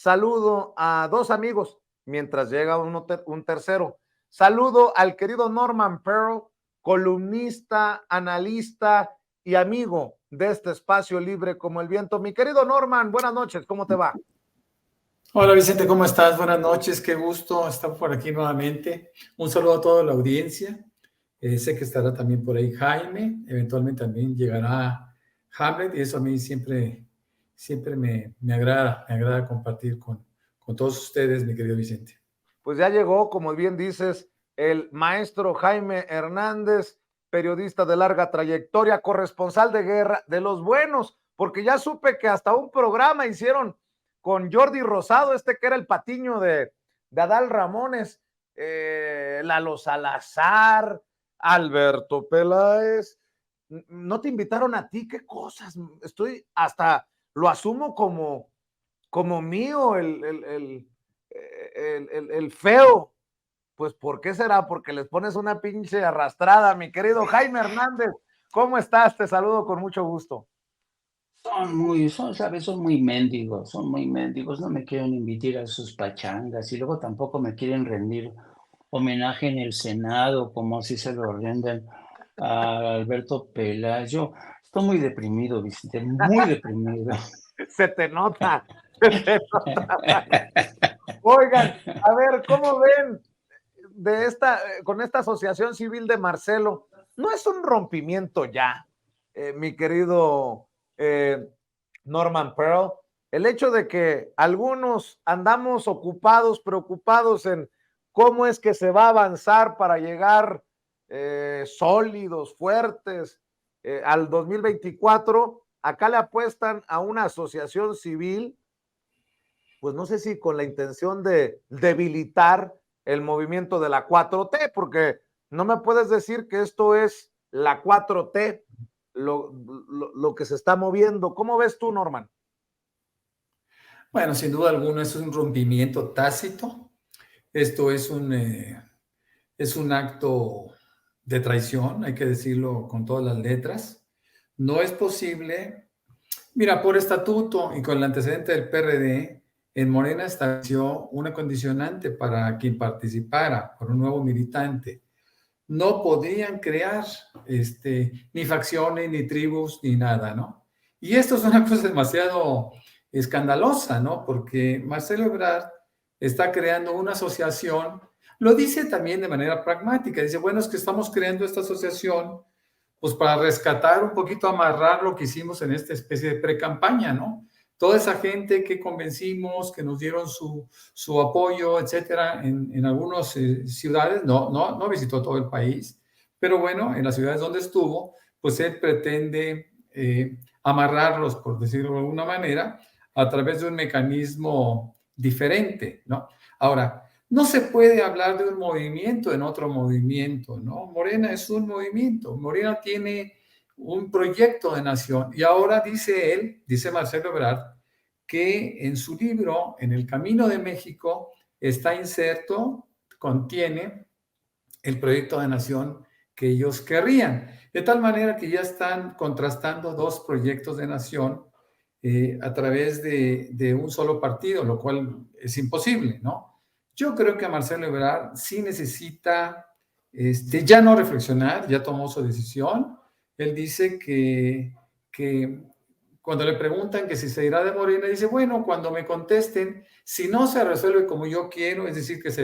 Saludo a dos amigos mientras llega un tercero. Saludo al querido Norman Pearl, columnista, analista y amigo de este espacio libre como el viento. Mi querido Norman, buenas noches, ¿cómo te va? Hola Vicente, ¿cómo estás? Buenas noches, qué gusto estar por aquí nuevamente. Un saludo a toda la audiencia. Sé que estará también por ahí Jaime, eventualmente también llegará Hamlet y eso a mí siempre me agrada compartir con todos ustedes, mi querido Vicente. Pues ya llegó, como bien dices, el maestro Jaime Hernández, periodista de larga trayectoria, corresponsal de guerra, de los buenos, porque ya supe que hasta un programa hicieron con Jordi Rosado, que era el patiño de Adal Ramones, Lalo Salazar, Alberto Peláez. ¿No te invitaron a ti? ¿Qué cosas? Estoy hasta, lo asumo como mío, el feo. Pues, ¿por qué será? Porque les pones una pinche arrastrada, mi querido Jaime Hernández. ¿Cómo estás? Te saludo con mucho gusto. ¿Sabes? Son muy mendigos, no me quieren invitar a sus pachangas y luego tampoco me quieren rendir homenaje en el Senado, como si se lo rinden a Alberto Peláez. Yo estoy muy deprimido, Vicente, muy deprimido. Se te nota, se te nota. Oigan, a ver, ¿cómo ven con esta asociación civil de Marcelo? No es un rompimiento ya, mi querido Norman Pearl. El hecho de que algunos andamos ocupados, preocupados en cómo es que se va a avanzar para llegar sólidos, fuertes al 2024, acá le apuestan a una asociación civil, pues no sé si con la intención de debilitar el movimiento de la 4T, porque no me puedes decir que esto es la 4T, lo que se está moviendo. ¿Cómo ves tú, Norman? Bueno, sin duda alguna es un rompimiento tácito. Esto es un acto de traición, hay que decirlo con todas las letras. No es posible. Mira, por estatuto y con el antecedente del PRD, en Morena estableció una condicionante para quien participara por un nuevo militante. No podían crear ni facciones, ni tribus, ni nada, ¿no? Y esto es una cosa demasiado escandalosa, ¿no? Porque Marcelo Ebrard está creando una asociación, lo dice también de manera pragmática, dice, bueno, es que estamos creando esta asociación pues para rescatar un poquito, amarrar lo que hicimos en esta especie de pre-campaña, ¿no? Toda esa gente que convencimos, que nos dieron su apoyo, etcétera, en algunas ciudades, no visitó todo el país, pero bueno, en las ciudades donde estuvo, pues él pretende amarrarlos, por decirlo de alguna manera, a través de un mecanismo diferente, ¿no? Ahora, no se puede hablar de un movimiento en otro movimiento, ¿no? Morena es un movimiento, Morena tiene un proyecto de nación y ahora dice él, dice Marcelo Ebrard, que en su libro, En el Camino de México, está inserto, contiene el proyecto de nación que ellos querrían. De tal manera que ya están contrastando dos proyectos de nación a través de un solo partido, lo cual es imposible, ¿no? Yo creo que Marcelo Ebrard sí necesita ya no reflexionar, ya tomó su decisión. Él dice que cuando le preguntan que si se irá de Morena, dice, bueno, cuando me contesten, si no se resuelve como yo quiero, es decir, que se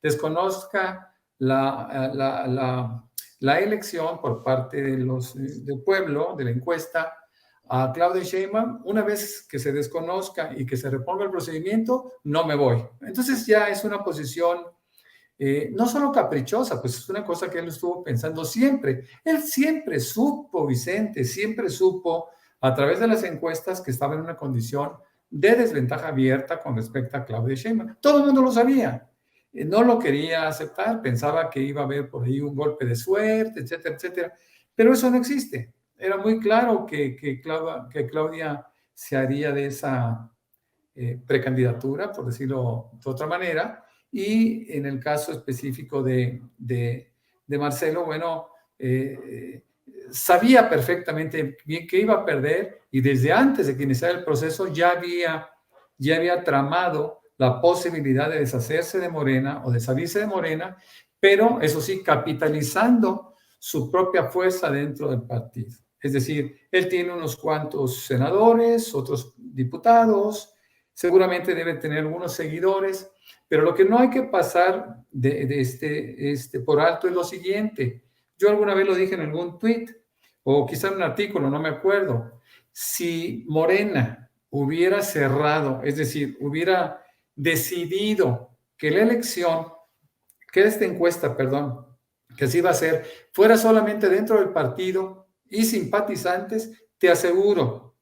desconozca la elección por parte del pueblo, de la encuesta, a Claudia Sheinbaum, una vez que se desconozca y que se reponga el procedimiento, no me voy. Entonces ya es una posición no solo caprichosa, pues es una cosa que él estuvo pensando siempre. Él siempre supo, Vicente, siempre supo a través de las encuestas que estaba en una condición de desventaja abierta con respecto a Claudia Sheinbaum. Todo el mundo lo sabía. No lo quería aceptar, pensaba que iba a haber por ahí un golpe de suerte, etcétera, etcétera. Pero eso no existe. Era muy claro que Claudia se haría de esa precandidatura, por decirlo de otra manera, y en el caso específico de Marcelo, bueno, sabía perfectamente bien que iba a perder y desde antes de que iniciara el proceso ya había tramado la posibilidad de deshacerse de Morena o de salirse de Morena, pero eso sí, capitalizando su propia fuerza dentro del partido. Es decir, él tiene unos cuantos senadores, otros diputados, seguramente debe tener algunos seguidores, pero lo que no hay que pasar por alto es lo siguiente. Yo alguna vez lo dije en algún tweet o quizá en un artículo, no me acuerdo. Si Morena hubiera cerrado, es decir, hubiera decidido que la elección, que esta encuesta, perdón, que se iba a hacer, fuera solamente dentro del partido y simpatizantes, te aseguro,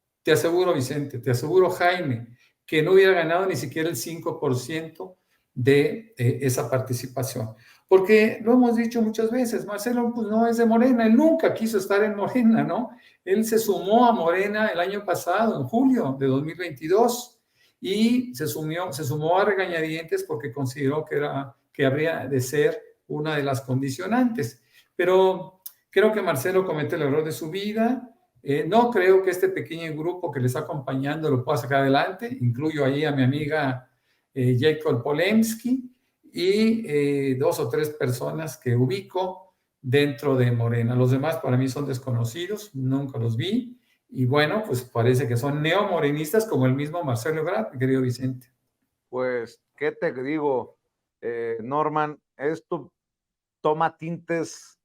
Vicente, te aseguro, Jaime, que no hubiera ganado ni siquiera el 5% de esa participación. Porque lo hemos dicho muchas veces, Marcelo pues, no es de Morena, él nunca quiso estar en Morena, ¿no? Él se sumó a Morena el año pasado, en julio de 2022, y se sumó a regañadientes porque consideró que habría de ser una de las condicionantes. Pero creo que Marcelo comete el error de su vida. No creo que este pequeño grupo que le está acompañando lo pueda sacar adelante. Incluyo ahí a mi amiga Jacob Polemski y 2 o 3 personas que ubico dentro de Morena. Los demás para mí son desconocidos, nunca los vi. Y bueno, pues parece que son neomorenistas como el mismo Marcelo Ebrard, mi querido Vicente. Pues, ¿qué te digo, Norman? Esto toma tintes,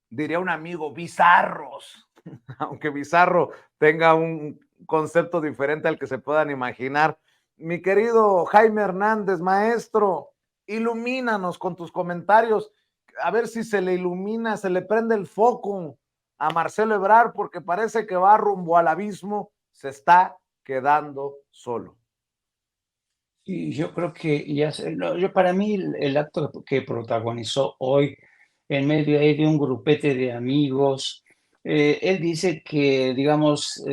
diría un amigo, bizarros, aunque bizarro tenga un concepto diferente al que se puedan imaginar. Mi querido Jaime Hernández, maestro, ilumínanos con tus comentarios, a ver si se le ilumina, se le prende el foco a Marcelo Ebrard, porque parece que va rumbo al abismo, se está quedando solo. Y yo creo que para mí el acto que protagonizó hoy en medio ahí de un grupete de amigos, él dice que, digamos,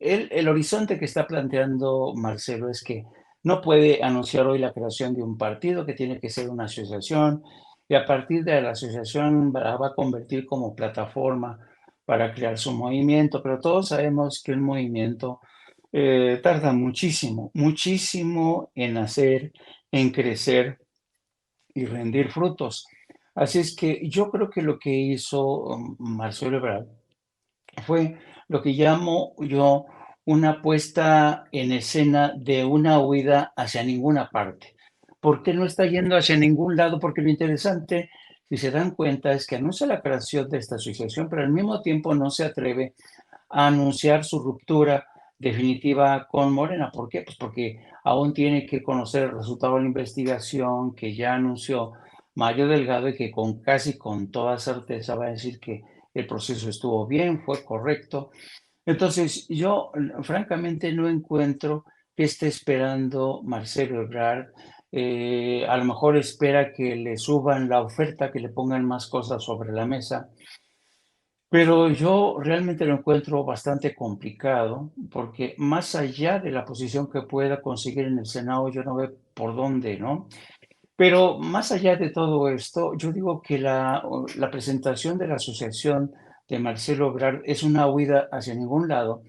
el horizonte que está planteando Marcelo es que no puede anunciar hoy la creación de un partido, que tiene que ser una asociación, y a partir de la asociación va a convertir como plataforma para crear su movimiento, pero todos sabemos que un movimiento tarda muchísimo, muchísimo en nacer, en crecer y rendir frutos. Así es que yo creo que lo que hizo Marcelo Ebrard fue lo que llamo yo una puesta en escena de una huida hacia ninguna parte. ¿Por qué no está yendo hacia ningún lado? Porque lo interesante, si se dan cuenta, es que anuncia la creación de esta asociación, pero al mismo tiempo no se atreve a anunciar su ruptura definitiva con Morena. ¿Por qué? Pues porque aún tiene que conocer el resultado de la investigación que ya anunció Mario Delgado y que casi con toda certeza va a decir que el proceso estuvo bien, fue correcto. Entonces, yo francamente no encuentro qué esté esperando Marcelo Ebrard. A lo mejor espera que le suban la oferta, que le pongan más cosas sobre la mesa. Pero yo realmente lo encuentro bastante complicado, porque más allá de la posición que pueda conseguir en el Senado, yo no veo por dónde, ¿no? Pero más allá de todo esto, yo digo que la presentación de la asociación de Marcelo Ebrard es una huida hacia ningún lado,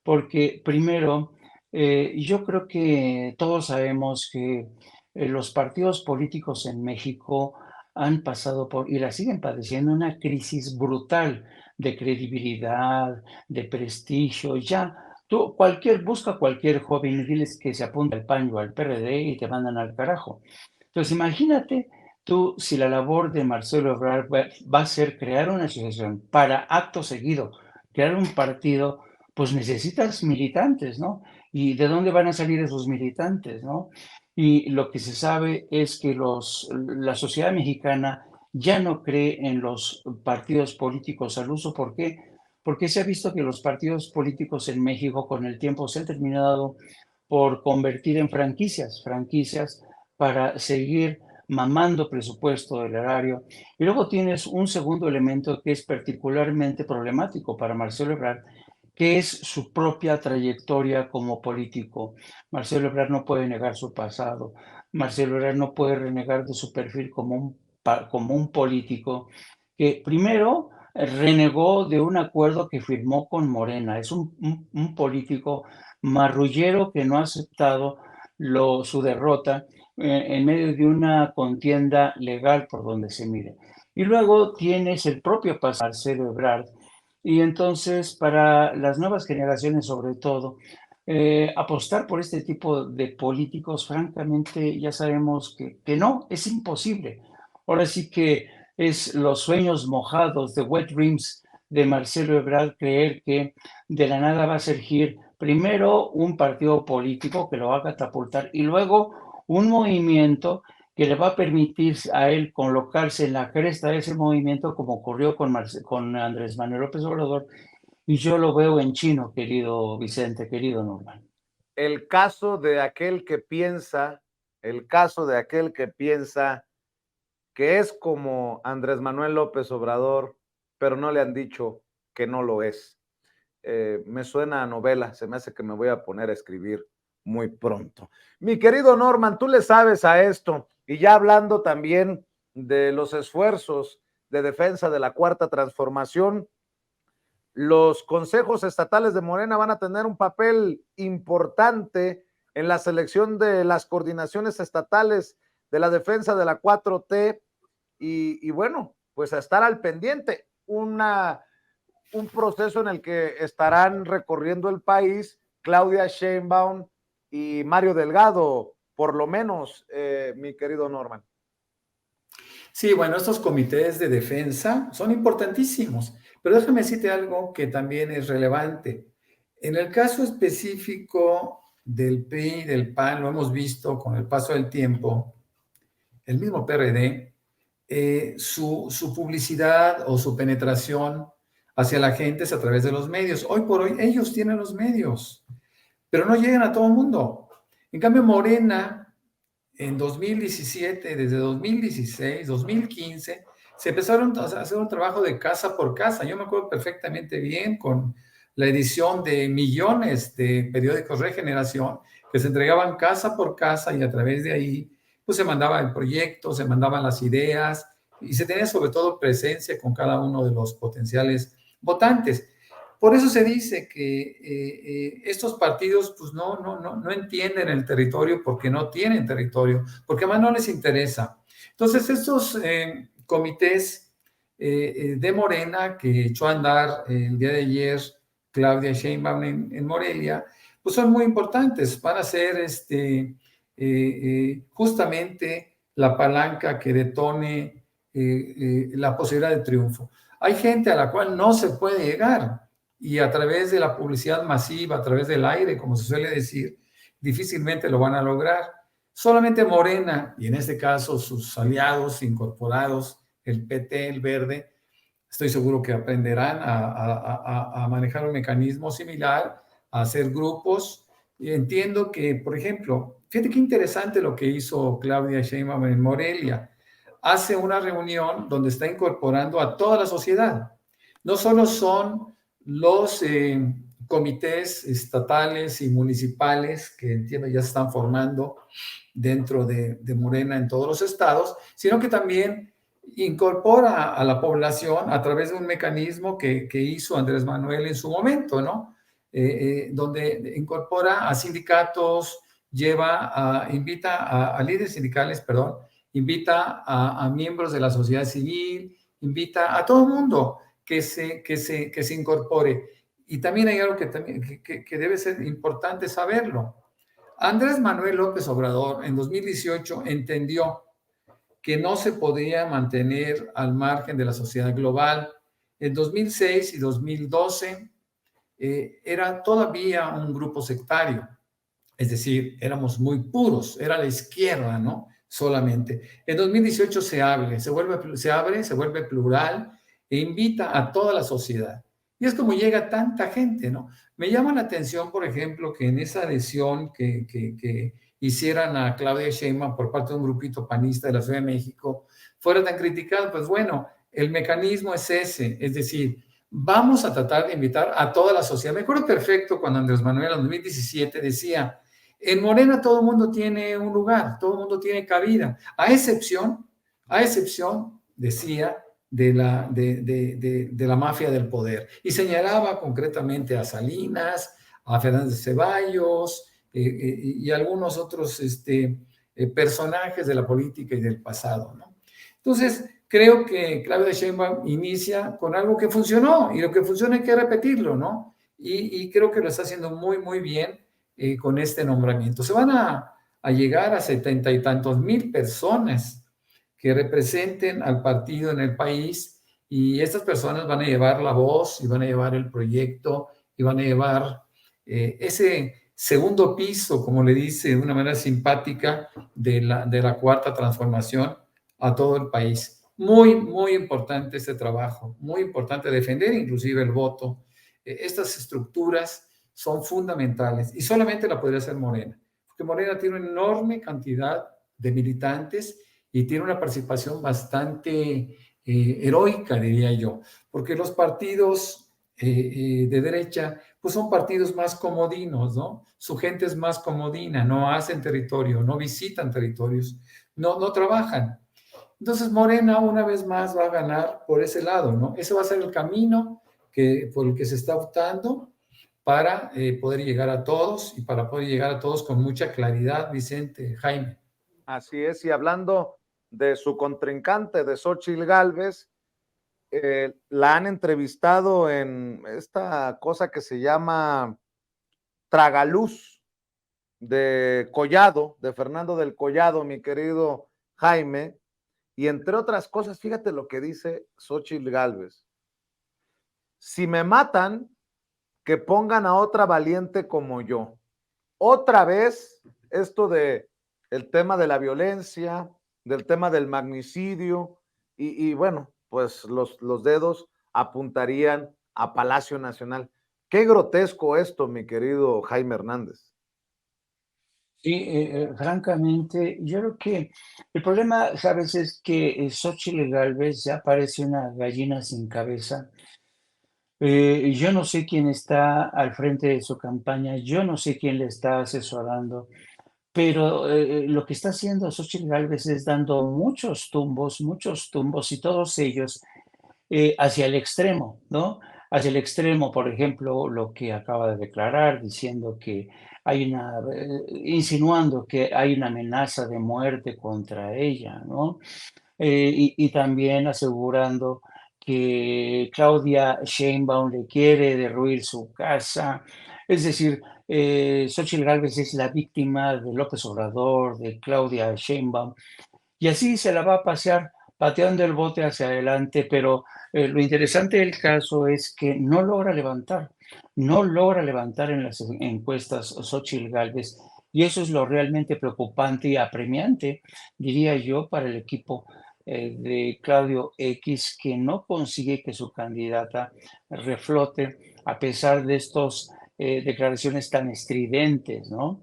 porque primero, yo creo que todos sabemos que los partidos políticos en México han pasado por y la siguen padeciendo una crisis brutal de credibilidad, de prestigio. Ya, busca cualquier joven y diles que se apunte al PAN o al PRD y te mandan al carajo. Entonces, imagínate tú si la labor de Marcelo Ebrard va a ser crear una asociación para acto seguido, crear un partido, pues necesitas militantes, ¿no? ¿Y de dónde van a salir esos militantes, no? Y lo que se sabe es que la sociedad mexicana ya no cree en los partidos políticos al uso. ¿Por qué? Porque se ha visto que los partidos políticos en México con el tiempo se han terminado por convertir en franquicias para seguir mamando presupuesto del erario. Y luego tienes un segundo elemento que es particularmente problemático para Marcelo Ebrard, que es su propia trayectoria como político. Marcelo Ebrard no puede negar su pasado. Marcelo Ebrard no puede renegar de su perfil como un político que primero renegó de un acuerdo que firmó con Morena. Es un político marrullero que no ha aceptado su derrota en medio de una contienda legal por donde se mire. Y luego tienes el propio Marcelo Ebrard. Y entonces, para las nuevas generaciones, sobre todo, apostar por este tipo de políticos, francamente, ya sabemos que no, es imposible. Ahora sí que es los sueños mojados, de wet dreams de Marcelo Ebrard, creer que de la nada va a surgir primero un partido político que lo va a catapultar y luego un movimiento que le va a permitir a él colocarse en la cresta de ese movimiento, como ocurrió con Andrés Manuel López Obrador, y yo lo veo en chino, querido Vicente, querido Norman. El caso de aquel que piensa, el caso de aquel que piensa que es como Andrés Manuel López Obrador, pero no le han dicho que no lo es. Me suena a novela, se me hace que me voy a poner a escribir muy pronto. Mi querido Norman, tú le sabes a esto, y ya hablando también de los esfuerzos de defensa de la Cuarta Transformación, los consejos estatales de Morena van a tener un papel importante en la selección de las coordinaciones estatales de la defensa de la 4T y bueno, pues a estar al pendiente. Un proceso en el que estarán recorriendo el país Claudia Sheinbaum y Mario Delgado, por lo menos, mi querido Norman. Sí, bueno, estos comités de defensa son importantísimos, pero déjame decirte algo que también es relevante. En el caso específico del PRI y del PAN, lo hemos visto con el paso del tiempo, el mismo PRD, su publicidad o su penetración hacia la gente es a través de los medios. Hoy por hoy ellos tienen los medios, pero no llegan a todo el mundo. En cambio, Morena, en 2017, desde 2016, 2015, se empezaron a hacer un trabajo de casa por casa. Yo me acuerdo perfectamente bien con la edición de millones de periódicos Regeneración que se entregaban casa por casa y a través de ahí pues se mandaba el proyecto, se mandaban las ideas y se tenía sobre todo presencia con cada uno de los potenciales votantes. Por eso se dice que estos partidos pues no entienden el territorio porque no tienen territorio, porque además no les interesa. Entonces estos comités de Morena que echó a andar el día de ayer Claudia Sheinbaum en Morelia, pues son muy importantes, van a ser justamente la palanca que detone la posibilidad de triunfo. Hay gente a la cual no se puede llegar y a través de la publicidad masiva, a través del aire, como se suele decir, difícilmente lo van a lograr. Solamente Morena, y en este caso sus aliados incorporados, el PT, el Verde, estoy seguro que aprenderán a manejar un mecanismo similar, a hacer grupos. Y entiendo que, por ejemplo, fíjate qué interesante lo que hizo Claudia Sheinbaum en Morelia. Hace una reunión donde está incorporando a toda la sociedad. No solo son los comités estatales y municipales que entiendo ya se están formando dentro de Morena en todos los estados, sino que también incorpora a la población a través de un mecanismo que hizo Andrés Manuel en su momento, ¿no? Donde incorpora a sindicatos, invita a líderes sindicales, perdón, invita a miembros de la sociedad civil, invita a todo el mundo que se incorpore. Y también hay algo que debe ser importante saberlo. Andrés Manuel López Obrador en 2018 entendió que no se podía mantener al margen de la sociedad global. En 2006 y 2012 era todavía un grupo sectario, es decir, éramos muy puros, era la izquierda, ¿no? Solamente. En 2018 se abre, se vuelve plural e invita a toda la sociedad. Y es como llega tanta gente, ¿no? Me llama la atención, por ejemplo, que en esa adhesión que hicieran a Claudia Sheinbaum por parte de un grupito panista de la Ciudad de México, fuera tan criticado, pues bueno, el mecanismo es ese, es decir, vamos a tratar de invitar a toda la sociedad. Me acuerdo perfecto cuando Andrés Manuel en 2017 decía, en Morena todo el mundo tiene un lugar, todo el mundo tiene cabida, a excepción, decía, de la mafia del poder. Y señalaba concretamente a Salinas, a Fernández Ceballos y algunos otros personajes de la política y del pasado, ¿no? Entonces, creo que Claudia Sheinbaum inicia con algo que funcionó, y lo que funciona hay que repetirlo, ¿no? Y creo que lo está haciendo muy, muy bien con este nombramiento. Se van a llegar a 70 y tantos mil personas que representen al partido en el país, y estas personas van a llevar la voz y van a llevar el proyecto y van a llevar ese segundo piso, como le dice de una manera simpática, de la cuarta transformación a todo el país. Muy, muy importante este trabajo, muy importante defender inclusive el voto. Estas estructuras son fundamentales y solamente la podría hacer Morena, porque Morena tiene una enorme cantidad de militantes y tiene una participación bastante heroica, diría yo, porque los partidos de derecha, pues son partidos más comodinos, ¿no? Su gente es más comodina, no hacen territorio, no visitan territorios, no trabajan. Entonces Morena una vez más va a ganar por ese lado, ¿no? Ese va a ser el camino por el que se está optando para poder llegar a todos y para poder llegar a todos con mucha claridad, Vicente, Jaime. Así es, y hablando de su contrincante, de Xóchitl Gálvez, la han entrevistado en esta cosa que se llama Tragaluz de Collado, de Fernando del Collado, mi querido Jaime, y entre otras cosas, fíjate lo que dice Xóchitl Gálvez. Si me matan, que pongan a otra valiente como yo. Otra vez, esto de el tema de la violencia, del tema del magnicidio, y bueno, pues los dedos apuntarían a Palacio Nacional. Qué grotesco esto, mi querido Jaime Hernández. Sí, francamente, yo creo que el problema, ¿sabes? Es que Xóchitl Gálvez ya parece una gallina sin cabeza. Yo no sé quién está al frente de su campaña, yo no sé quién le está asesorando, pero lo que está haciendo Xóchitl Gálvez es dando muchos tumbos, y todos ellos hacia el extremo, ¿no? Hacia el extremo, por ejemplo, lo que acaba de declarar, diciendo que insinuando que hay una amenaza de muerte contra ella, ¿no? Y también asegurando que Claudia Sheinbaum le quiere derruir su casa. Es decir, Xóchitl Gálvez es la víctima de López Obrador, de Claudia Sheinbaum, y así se la va a pasear pateando el bote hacia adelante, pero lo interesante del caso es que no logra levantar en las encuestas Xóchitl Gálvez, y eso es lo realmente preocupante y apremiante, diría yo, para el equipo de Claudio X, que no consigue que su candidata reflote a pesar de estas declaraciones tan estridentes, ¿no?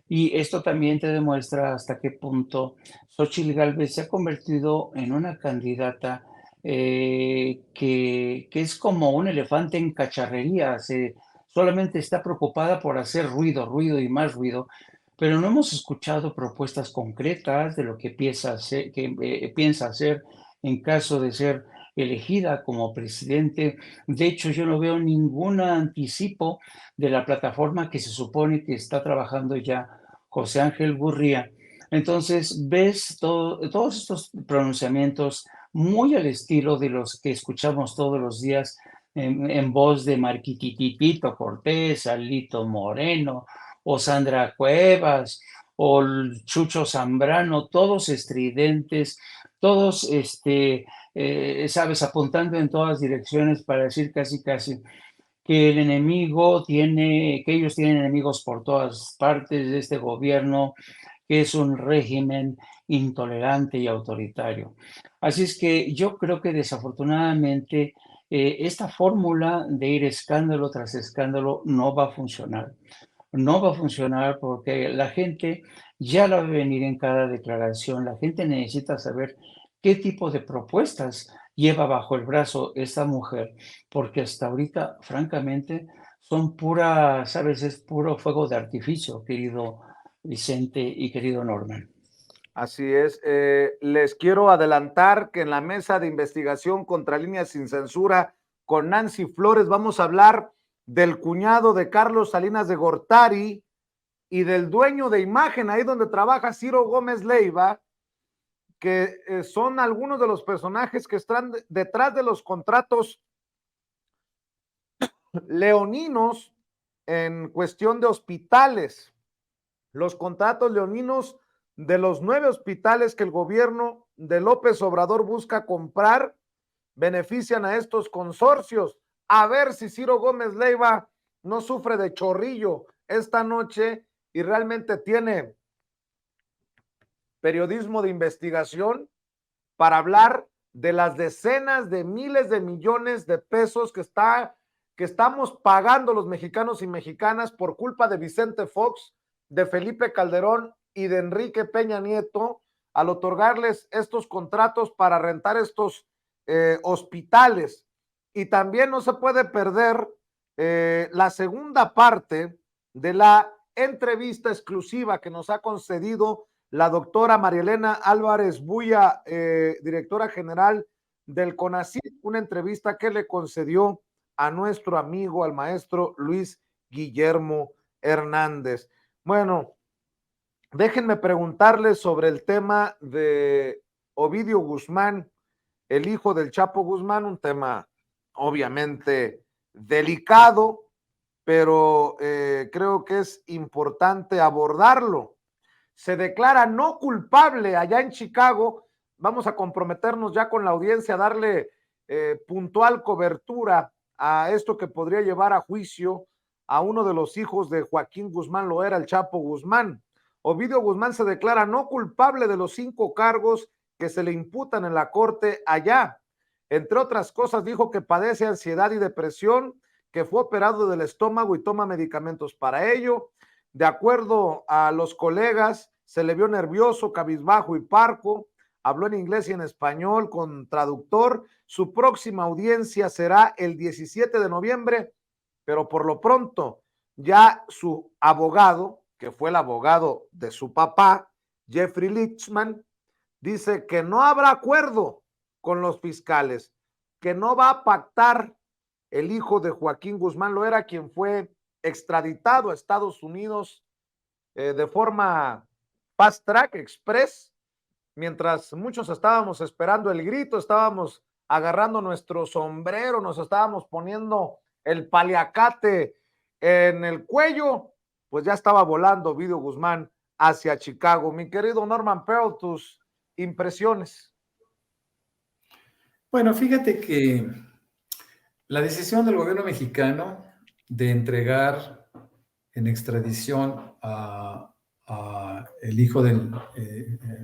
Y esto también te demuestra hasta qué punto Xóchitl Gálvez se ha convertido en una candidata que es como un elefante en cacharrería. Solamente está preocupada por hacer ruido, ruido y más ruido, pero no hemos escuchado propuestas concretas de lo que piensa hacer en caso de ser elegida como presidente. De hecho, yo no veo ningún anticipo de la plataforma que se supone que está trabajando ya José Ángel Gurría. Entonces, ves todos estos pronunciamientos muy al estilo de los que escuchamos todos los días en voz de Marquititito Cortés, Alito Moreno, o Sandra Cuevas, o Chucho Zambrano, todos estridentes, todos, sabes, apuntando en todas direcciones para decir casi, casi que que ellos tienen enemigos por todas partes de este gobierno, que es un régimen intolerante y autoritario. Así es que yo creo que desafortunadamente esta fórmula de ir escándalo tras escándalo no va a funcionar. No va a funcionar porque la gente ya la va a venir en cada declaración. La gente necesita saber qué tipo de propuestas lleva bajo el brazo esta mujer, porque hasta ahorita, francamente, son pura, sabes, es puro fuego de artificio, querido Vicente y querido Norman. Así es. Les quiero adelantar que en la mesa de investigación contra Líneas Sin Censura con Nancy Flores vamos a hablar del cuñado de Carlos Salinas de Gortari y del dueño de Imagen, ahí donde trabaja Ciro Gómez Leiva, que son algunos de los personajes que están detrás de los contratos leoninos en cuestión de hospitales. Los contratos leoninos de los 9 hospitales que el gobierno de López Obrador busca comprar benefician a estos consorcios. A ver si Ciro Gómez Leiva no sufre de chorrillo esta noche y realmente tiene periodismo de investigación para hablar de las decenas de miles de millones de pesos que estamos pagando los mexicanos y mexicanas por culpa de Vicente Fox, de Felipe Calderón y de Enrique Peña Nieto al otorgarles estos contratos para rentar estos hospitales. Y también no se puede perder la segunda parte de la entrevista exclusiva que nos ha concedido la doctora Marielena Álvarez Buya, directora general del CONACYT, una entrevista que le concedió a nuestro amigo, al maestro Luis Guillermo Hernández. Bueno, déjenme preguntarles sobre el tema de Ovidio Guzmán, el hijo del Chapo Guzmán, un tema obviamente delicado, pero creo que es importante abordarlo. Se declara no culpable allá en Chicago. Vamos a comprometernos ya con la audiencia a darle puntual cobertura a esto que podría llevar a juicio a uno de los hijos de Joaquín Guzmán Loera, el Chapo Guzmán. Ovidio Guzmán se declara no culpable de los 5 cargos que se le imputan en la corte allá. Entre otras cosas, dijo que padece ansiedad y depresión, que fue operado del estómago y toma medicamentos para ello. De acuerdo a los colegas, se le vio nervioso, cabizbajo y parco. Habló en inglés y en español con traductor. Su próxima audiencia será el 17 de noviembre, pero por lo pronto ya su abogado, que fue el abogado de su papá, Jeffrey Lichtman, dice que no habrá acuerdo con los fiscales, que no va a pactar el hijo de Joaquín Guzmán Loera, quien fue extraditado a Estados Unidos de forma fast track, express, mientras muchos estábamos esperando el grito, estábamos agarrando nuestro sombrero, nos estábamos poniendo el paliacate en el cuello, pues ya estaba volando Ovidio Guzmán hacia Chicago. Mi querido Norman Pearl, tus impresiones. Bueno, fíjate que la decisión del gobierno mexicano de entregar en extradición a el hijo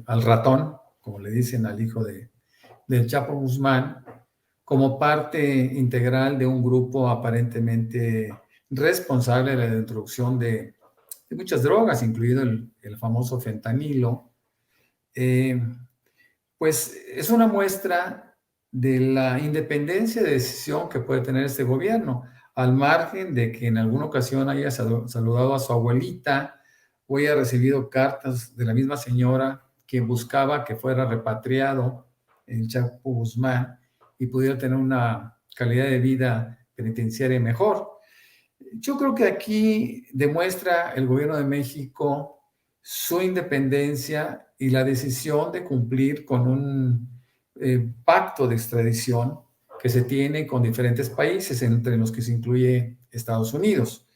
al ratón, como le dicen al hijo del Chapo Guzmán, como parte integral de un grupo aparentemente responsable de la introducción de muchas drogas, incluido el famoso fentanilo, pues es una muestra de la independencia de decisión que puede tener este gobierno, al margen de que en alguna ocasión haya saludado a su abuelita o haya recibido cartas de la misma señora que buscaba que fuera repatriado el Chapo Guzmán y pudiera tener una calidad de vida penitenciaria mejor. Yo creo que aquí demuestra el gobierno de México su independencia y la decisión de cumplir con un pacto de extradición que se tiene con diferentes países, entre los que se incluye Estados Unidos.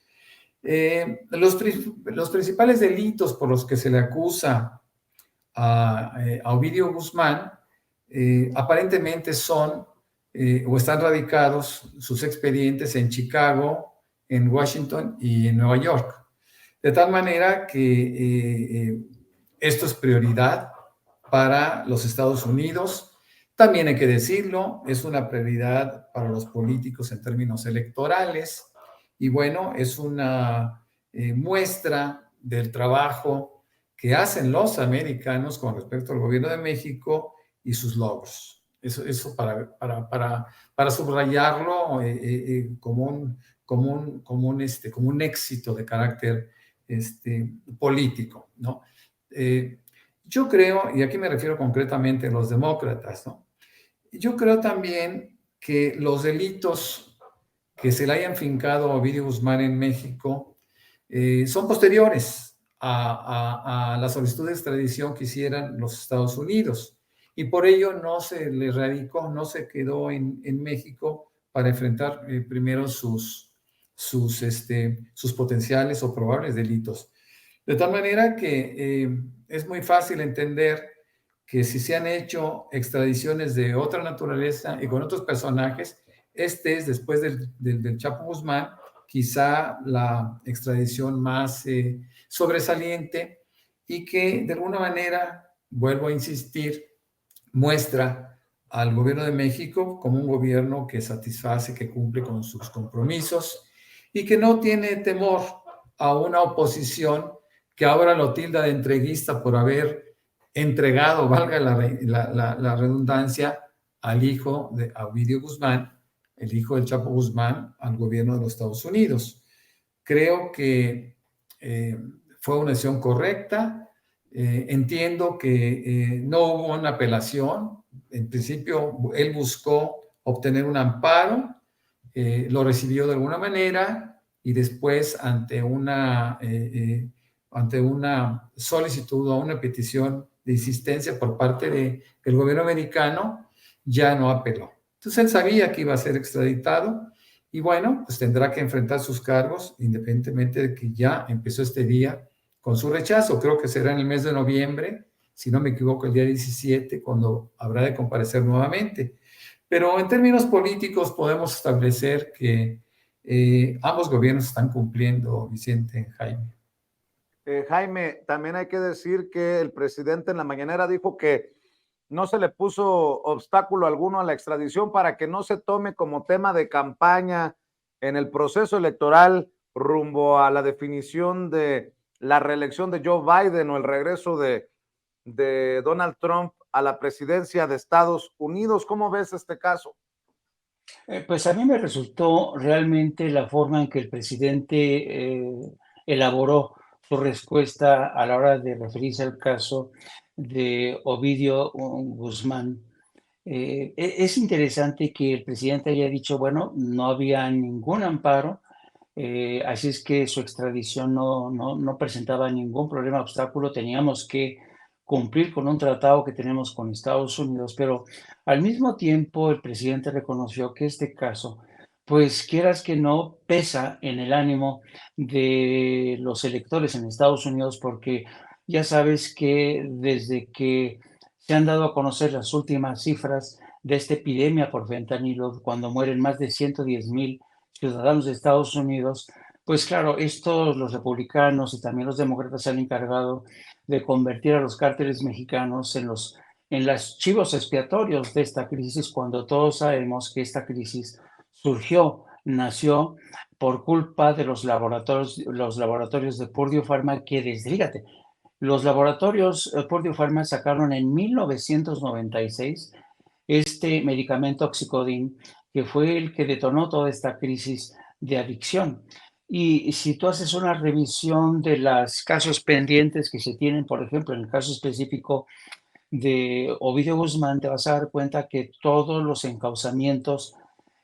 Los principales delitos por los que se le acusa a Ovidio Guzmán aparentemente son o están radicados sus expedientes en Chicago, en Washington y en Nueva York. De tal manera que esto es prioridad para los Estados Unidos. También hay que decirlo, es una prioridad para los políticos en términos electorales. Y bueno, es una muestra del trabajo que hacen los americanos con respecto al gobierno de México y sus logros. Eso para subrayarlo como un éxito de carácter político, ¿no? Yo creo, y aquí me refiero concretamente a los demócratas, ¿no? Yo creo también que los delitos que se le hayan fincado a Ovidio Guzmán en México son posteriores a la solicitud de extradición que hicieran los Estados Unidos. Y por ello no se le radicó, no se quedó en México para enfrentar primero sus potenciales o probables delitos. De tal manera que es muy fácil entender que si se han hecho extradiciones de otra naturaleza y con otros personajes, este es, después del Chapo Guzmán, quizá la extradición más sobresaliente y que de alguna manera, vuelvo a insistir, muestra al gobierno de México como un gobierno que satisface, que cumple con sus compromisos y que no tiene temor a una oposición que ahora lo tilda de entreguista por haber entregado, valga la redundancia, al hijo de Ovidio Guzmán, el hijo del Chapo Guzmán, al gobierno de los Estados Unidos. Creo que fue una decisión correcta. Entiendo que no hubo una apelación. En principio, él buscó obtener un amparo, lo recibió de alguna manera y después ante una solicitud o una petición de insistencia por parte del gobierno americano, ya no apeló. Entonces él sabía que iba a ser extraditado y bueno, pues tendrá que enfrentar sus cargos independientemente de que ya empezó este día con su rechazo. Creo que será en el mes de noviembre, si no me equivoco, el día 17, cuando habrá de comparecer nuevamente. Pero en términos políticos podemos establecer que ambos gobiernos están cumpliendo, Vicente, Jaime. Jaime, también hay que decir que el presidente en la mañanera dijo que no se le puso obstáculo alguno a la extradición para que no se tome como tema de campaña en el proceso electoral rumbo a la definición de la reelección de Joe Biden o el regreso de Donald Trump a la presidencia de Estados Unidos. ¿Cómo ves este caso? Pues a mí me resultó realmente la forma en que el presidente elaboró su respuesta a la hora de referirse al caso de Ovidio Guzmán. Es interesante que el presidente haya dicho, bueno, no había ningún amparo, así es que su extradición no presentaba ningún problema, obstáculo, teníamos que cumplir con un tratado que tenemos con Estados Unidos, pero al mismo tiempo el presidente reconoció que este caso, pues quieras que no, pesa en el ánimo de los electores en Estados Unidos, porque ya sabes que desde que se han dado a conocer las últimas cifras de esta epidemia por fentanilo, cuando mueren más de 110,000 ciudadanos de Estados Unidos, pues claro, estos los republicanos y también los demócratas se han encargado de convertir a los cárteles mexicanos en los chivos expiatorios de esta crisis, cuando todos sabemos que esta crisis nació por culpa de los laboratorios de Purdue Pharma, que fíjate, los laboratorios Purdue Pharma sacaron en 1996 este medicamento Oxycodone, que fue el que detonó toda esta crisis de adicción. Y si tú haces una revisión de los casos pendientes que se tienen, por ejemplo, en el caso específico de Ovidio Guzmán, te vas a dar cuenta que todos los encauzamientos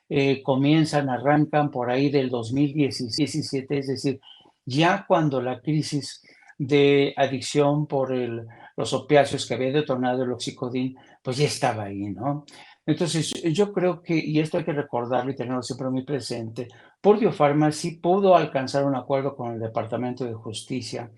arrancan por ahí del 2017, es decir, ya cuando la crisis de adicción por los opiáceos que había detonado el oxicodín, pues ya estaba ahí, ¿no? Entonces, yo creo que, y esto hay que recordarlo y tenerlo siempre muy presente, Purdue Pharma sí pudo alcanzar un acuerdo con el Departamento de Justicia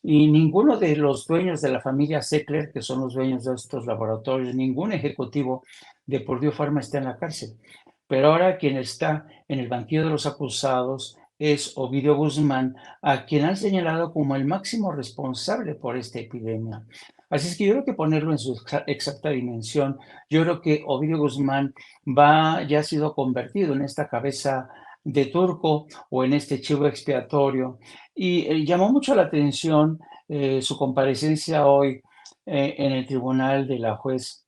y ninguno de los dueños de la familia Sackler, que son los dueños de estos laboratorios, ningún ejecutivo de Purdue Pharma está en la cárcel. Pero ahora quien está en el banquillo de los acusados es Ovidio Guzmán, a quien han señalado como el máximo responsable por esta epidemia. Así es que yo creo que ponerlo en su exacta dimensión, yo creo que Ovidio Guzmán ya ha sido convertido en esta cabeza de turco o en este chivo expiatorio. Y llamó mucho la atención su comparecencia hoy en el tribunal de la juez,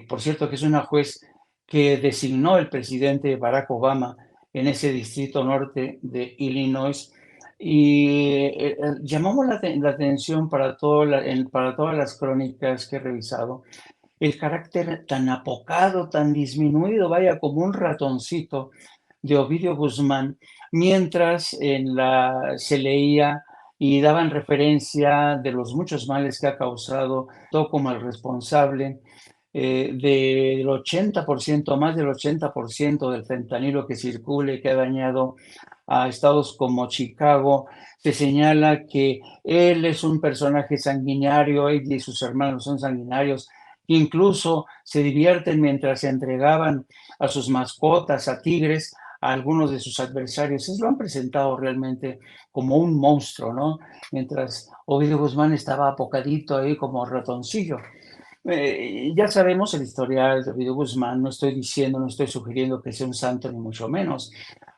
por cierto, que es una juez que designó el presidente Barack Obama en ese distrito norte de Illinois, Y llamamos la atención para todas las crónicas que he revisado, el carácter tan apocado, tan disminuido, vaya, como un ratoncito de Ovidio Guzmán, mientras se leía y daban referencia de los muchos males que ha causado, todo como el responsable del 80%, más del 80% del fentanilo que circule, que ha dañado a estados como Chicago. Se señala que él es un personaje sanguinario, él y sus hermanos son sanguinarios, incluso se divierten mientras se entregaban a sus mascotas, a tigres, a algunos de sus adversarios. Ellos lo han presentado realmente como un monstruo, ¿no? Mientras Ovidio Guzmán estaba apocadito ahí como ratoncillo. Ya sabemos el historial de Ovidio Guzmán, no estoy diciendo, no estoy sugiriendo que sea un santo, ni mucho menos.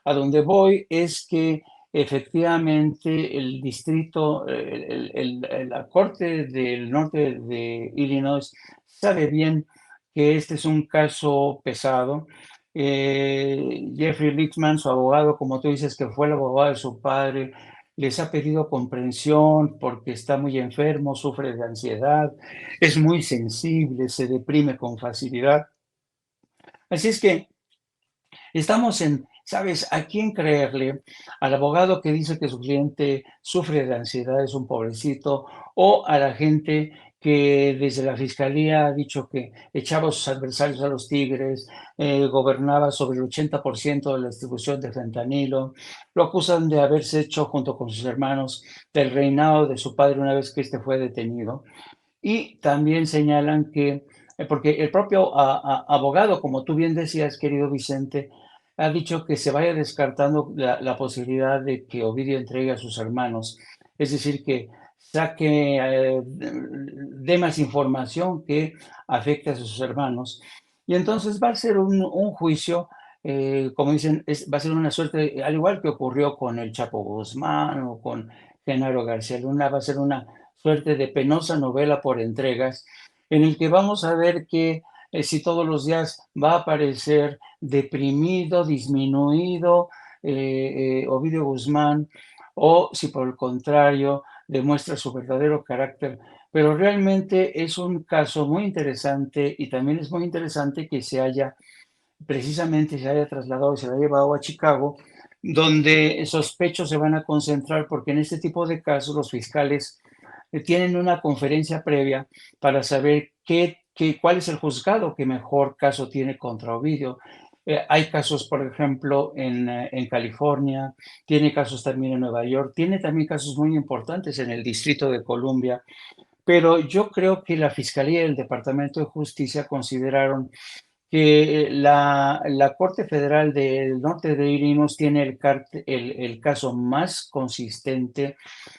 A donde voy es que efectivamente el distrito, la Corte del Norte de Illinois sabe bien que este es un caso pesado. Jeffrey Lichtman, su abogado, como tú dices, que fue el abogado de su padre, les ha pedido comprensión porque está muy enfermo, sufre de ansiedad, es muy sensible, se deprime con facilidad. Así es que estamos ¿sabes? ¿A quién creerle? ¿Al abogado que dice que su cliente sufre de ansiedad, es un pobrecito? ¿O a la gente que desde la fiscalía ha dicho que echaba a sus adversarios a los tigres, gobernaba sobre el 80% de la distribución de fentanilo? Lo acusan de haberse hecho, junto con sus hermanos, del reinado de su padre una vez que este fue detenido. Y también señalan que, porque el propio abogado, como tú bien decías, querido Vicente, ha dicho que se vaya descartando la posibilidad de que Ovidio entregue a sus hermanos, es decir, que saque, dé más información que afecte a sus hermanos. Y entonces va a ser un juicio, como dicen, va a ser una suerte, al igual que ocurrió con el Chapo Guzmán o con Genaro García Luna, va a ser una suerte de penosa novela por entregas, en el que vamos a ver que si todos los días va a aparecer deprimido, disminuido Ovidio Guzmán, o si por el contrario demuestra su verdadero carácter. Pero realmente es un caso muy interesante y también es muy interesante que precisamente se haya trasladado y se haya llevado a Chicago, donde sospechos se van a concentrar, porque en este tipo de casos los fiscales tienen una conferencia previa para saber cuál es el juzgado que mejor caso tiene contra Ovidio. Hay casos, por ejemplo, en California, tiene casos también en Nueva York, tiene también casos muy importantes en el Distrito de Columbia, pero yo creo que la Fiscalía y el Departamento de Justicia consideraron que la Corte Federal del Norte de Illinois tiene el caso más consistente.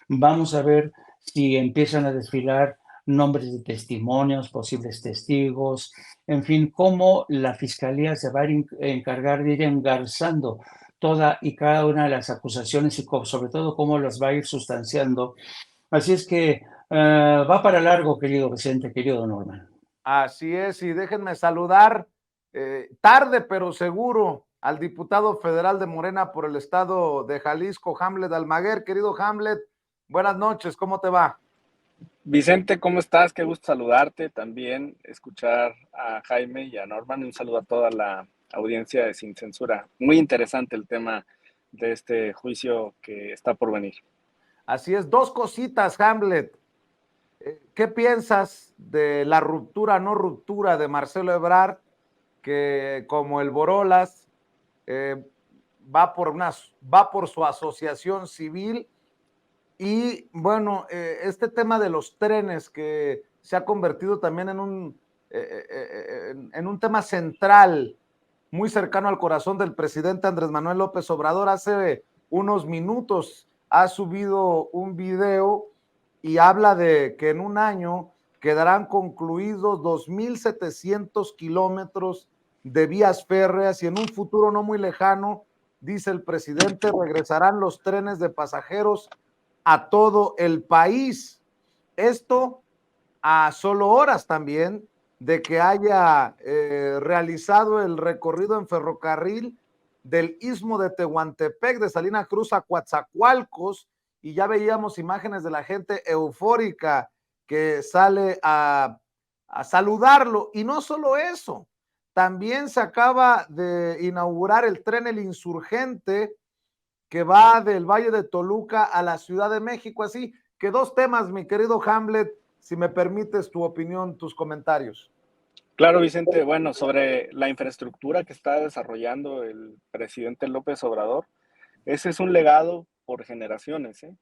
Vamos a ver si empiezan a desfilar nombres de testimonios, posibles testigos, en fin, cómo la Fiscalía se va a encargar de ir engarzando toda y cada una de las acusaciones y sobre todo cómo las va a ir sustanciando. Así es que va para largo, querido Vicente, querido Norman. Así es, y déjenme saludar tarde pero seguro al diputado federal de Morena por el estado de Jalisco, Hamlet Almaguer. Querido Hamlet, buenas noches, ¿cómo te va? Vicente, ¿cómo estás? Qué gusto saludarte, también escuchar a Jaime y a Norman. Un saludo a toda la audiencia de Sin Censura. Muy interesante el tema de este juicio que está por venir. Así es, dos cositas, Hamlet. ¿Qué piensas de la ruptura, no ruptura de Marcelo Ebrard, que como el Borolas va por su asociación civil? Y bueno, este tema de los trenes que se ha convertido también en un tema central, muy cercano al corazón del presidente Andrés Manuel López Obrador. Hace unos minutos ha subido un video y habla de que en un año quedarán concluidos 2,700 kilómetros de vías férreas y en un futuro no muy lejano, dice el presidente, regresarán los trenes de pasajeros a todo el país. Esto a solo horas también de que haya realizado el recorrido en ferrocarril del Istmo de Tehuantepec, de Salina Cruz a Coatzacoalcos, y ya veíamos imágenes de la gente eufórica que sale a saludarlo. Y no solo eso, también se acaba de inaugurar el tren El Insurgente, que va del Valle de Toluca a la Ciudad de México. Así que dos temas, mi querido Hamlet, si me permites tu opinión, tus comentarios. Claro, Vicente. Bueno, sobre la infraestructura que está desarrollando el presidente López Obrador, ese es un legado por generaciones, ¿eh?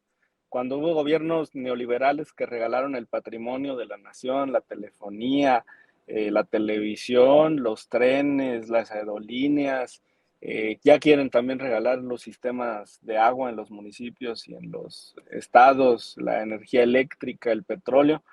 Cuando hubo gobiernos neoliberales que regalaron el patrimonio de la nación, la telefonía, la televisión, los trenes, las aerolíneas, ya quieren también regalar los sistemas de agua en los municipios y en los estados, la energía eléctrica, el petróleo.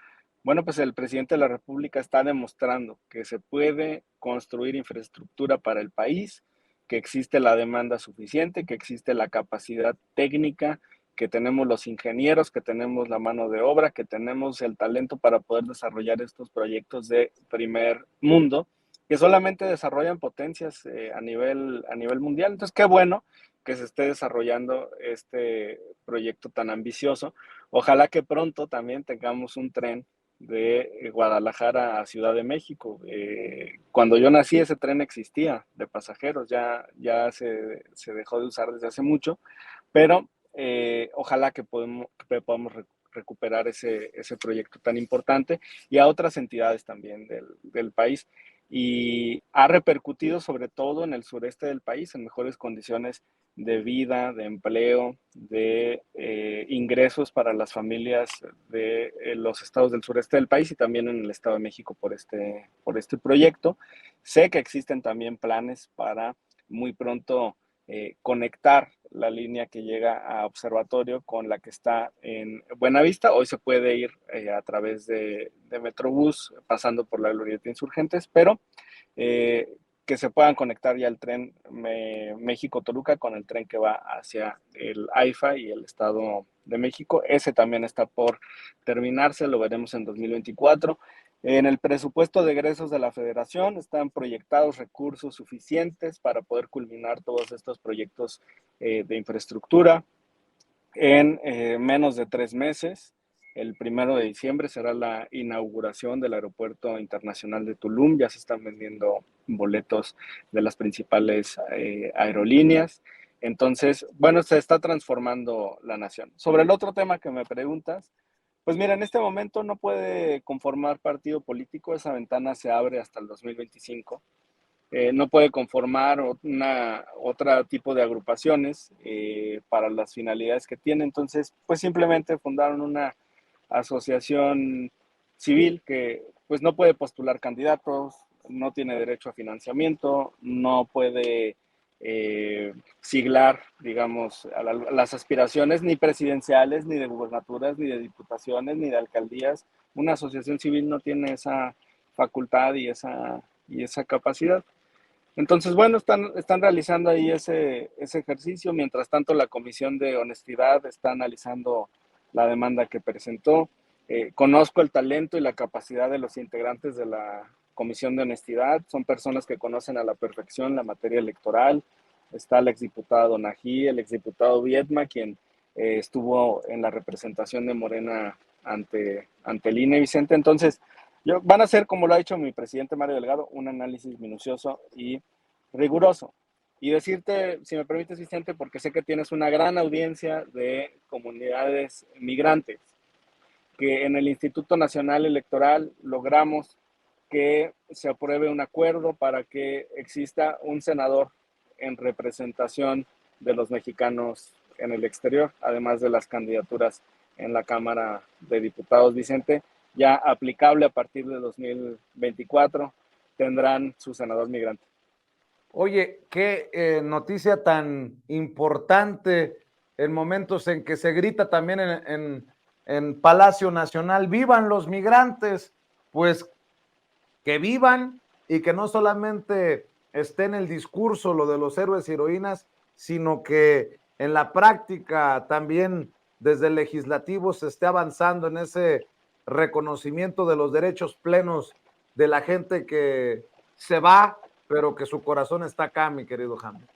Bueno, pues el presidente de la República está demostrando que se puede construir infraestructura para el país, que existe la demanda suficiente, que existe la capacidad técnica, que tenemos los ingenieros, que tenemos la mano de obra, que tenemos el talento para poder desarrollar estos proyectos de primer mundo, que solamente desarrollan potencias a nivel mundial. Entonces, qué bueno que se esté desarrollando este proyecto tan ambicioso. Ojalá que pronto también tengamos un tren de Guadalajara a Ciudad de México. Cuando yo nací, ese tren existía de pasajeros, ya se dejó de usar desde hace mucho, pero ojalá que podamos recuperar ese proyecto tan importante y a otras entidades también del país. Y ha repercutido sobre todo en el sureste del país, en mejores condiciones de vida, de empleo, de ingresos para las familias de los estados del sureste del país y también en el Estado de México por este proyecto. Sé que existen también planes para muy pronto conectar la línea que llega a Observatorio con la que está en Buenavista. Hoy se puede ir a través de Metrobús pasando por la Glorieta Insurgentes, pero que se puedan conectar ya el tren México-Toluca con el tren que va hacia el AIFA y el Estado de México. Ese también está por terminarse, lo veremos en 2024. En el presupuesto de egresos de la Federación están proyectados recursos suficientes para poder culminar todos estos proyectos de infraestructura en menos de 3 meses. El 1 de diciembre será la inauguración del Aeropuerto Internacional de Tulum. Ya se están vendiendo boletos de las principales aerolíneas. Entonces, bueno, se está transformando la nación. Sobre el otro tema que me preguntas, pues mira, en este momento no puede conformar partido político, esa ventana se abre hasta el 2025. No puede conformar otro tipo de agrupaciones para las finalidades que tiene. Entonces, pues simplemente fundaron una asociación civil que pues no puede postular candidatos, no tiene derecho a financiamiento, no puede siglar, digamos, a las aspiraciones ni presidenciales, ni de gubernaturas, ni de diputaciones, ni de alcaldías. Una asociación civil no tiene esa facultad y esa capacidad. Entonces, bueno, están realizando ahí ese ejercicio. Mientras tanto, la Comisión de Honestidad está analizando la demanda que presentó. Conozco el talento y la capacidad de los integrantes de la Comisión de Honestidad. Son personas que conocen a la perfección la materia electoral. Está el exdiputado Nají, el exdiputado Viedma, quien estuvo en la representación de Morena ante el INE, Vicente. Entonces, van a hacer, como lo ha dicho mi presidente Mario Delgado, un análisis minucioso y riguroso. Y decirte, si me permites, Vicente, porque sé que tienes una gran audiencia de comunidades migrantes, que en el Instituto Nacional Electoral logramos que se apruebe un acuerdo para que exista un senador en representación de los mexicanos en el exterior, además de las candidaturas en la Cámara de Diputados, Vicente, ya aplicable a partir de 2024, tendrán su senador migrante. Oye, qué noticia tan importante en momentos en que se grita también en Palacio Nacional, vivan los migrantes, pues que vivan y que no solamente esté en el discurso lo de los héroes y heroínas, sino que en la práctica también desde el legislativo se esté avanzando en ese reconocimiento de los derechos plenos de la gente que se va, pero que su corazón está acá, mi querido Hamlet.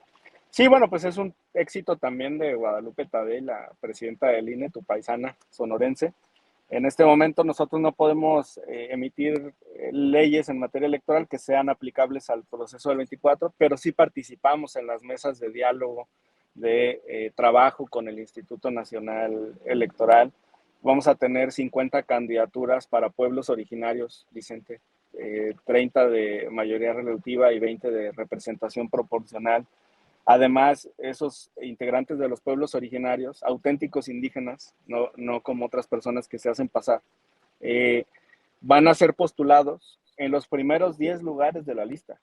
Sí, bueno, pues es un éxito también de Guadalupe Tadei, la presidenta del INE, tu paisana sonorense. En este momento nosotros no podemos emitir leyes en materia electoral que sean aplicables al proceso del 24, pero sí participamos en las mesas de diálogo, de trabajo con el Instituto Nacional Electoral. Vamos a tener 50 candidaturas para pueblos originarios, Vicente, 30 de mayoría relativa y 20 de representación proporcional. Además, esos integrantes de los pueblos originarios, auténticos indígenas, no como otras personas que se hacen pasar, eh, van a ser postulados en los primeros 10 lugares de la lista.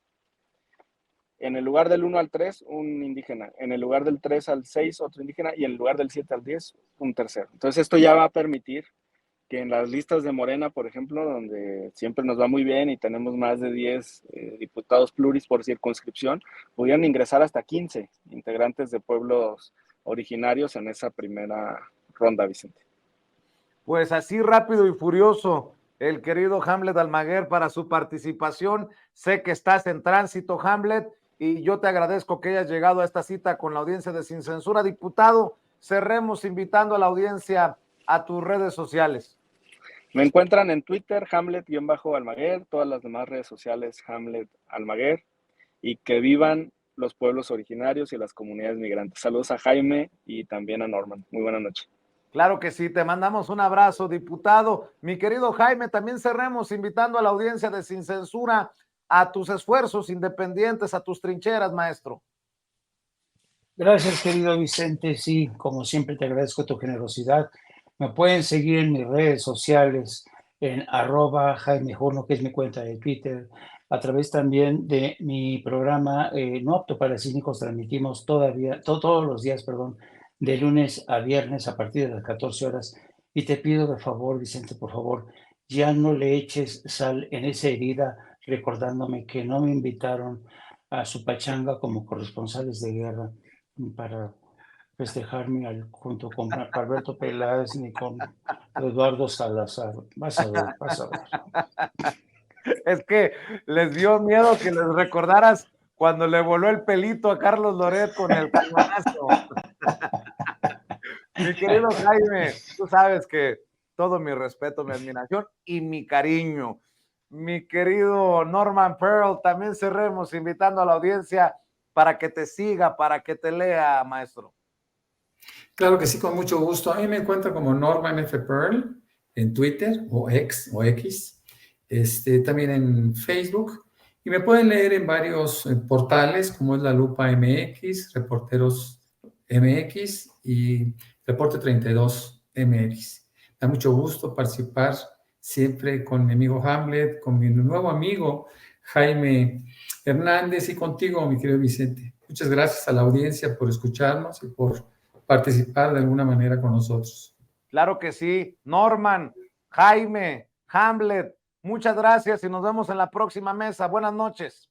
En el lugar del 1 al 3, un indígena. En el lugar del 3 al 6, otro indígena. Y en el lugar del 7 al 10, un tercero. Entonces, esto ya va a permitir que en las listas de Morena, por ejemplo, donde siempre nos va muy bien y tenemos más de 10 diputados pluris por circunscripción, pudieran ingresar hasta 15 integrantes de pueblos originarios en esa primera ronda, Vicente. Pues así rápido y furioso el querido Hamlet Almaguer para su participación. Sé que estás en tránsito, Hamlet, y yo te agradezco que hayas llegado a esta cita con la audiencia de Sin Censura. Diputado, cerremos invitando a la audiencia a tus redes sociales. Me encuentran en Twitter, Hamlet-Almaguer, todas las demás redes sociales, Hamlet Almaguer, y que vivan los pueblos originarios y las comunidades migrantes. Saludos a Jaime y también a Norman. Muy buena noche. Claro que sí, te mandamos un abrazo, diputado. Mi querido Jaime, también cerremos invitando a la audiencia de Sin Censura a tus esfuerzos independientes, a tus trincheras, maestro. Gracias, querido Vicente. Sí, como siempre te agradezco tu generosidad. Me pueden seguir en mis redes sociales en @JaimeJorno, que es mi cuenta de Twitter, a través también de mi programa No Apto para Cínicos. Transmitimos todos los días, de lunes a viernes a partir de las 14 horas. Y te pido de favor, Vicente, por favor, ya no le eches sal en esa herida, recordándome que no me invitaron a su pachanga como corresponsales de guerra para festejarme junto con Alberto Peláez ni con Eduardo Salazar. Vas a ver, vas a ver. Es que les dio miedo que les recordaras cuando le voló el pelito a Carlos Loret con el cañonazo. Mi querido Jaime, tú sabes que todo mi respeto, mi admiración y mi cariño. Mi querido Norman Pearl, también cerremos invitando a la audiencia para que te siga, para que te lea, maestro. Claro que sí, con mucho gusto. A mí me encuentran como Norman F. Pearl en Twitter o X, también en Facebook. Y me pueden leer en varios portales, como es La Lupa MX, Reporteros MX y Reporte 32 MX. Da mucho gusto participar siempre con mi amigo Hamlet, con mi nuevo amigo Jaime Hernández y contigo, mi querido Vicente. Muchas gracias a la audiencia por escucharnos y por participar de alguna manera con nosotros. Claro que sí. Norman, Jaime, Hamlet, muchas gracias y nos vemos en la próxima mesa. Buenas noches.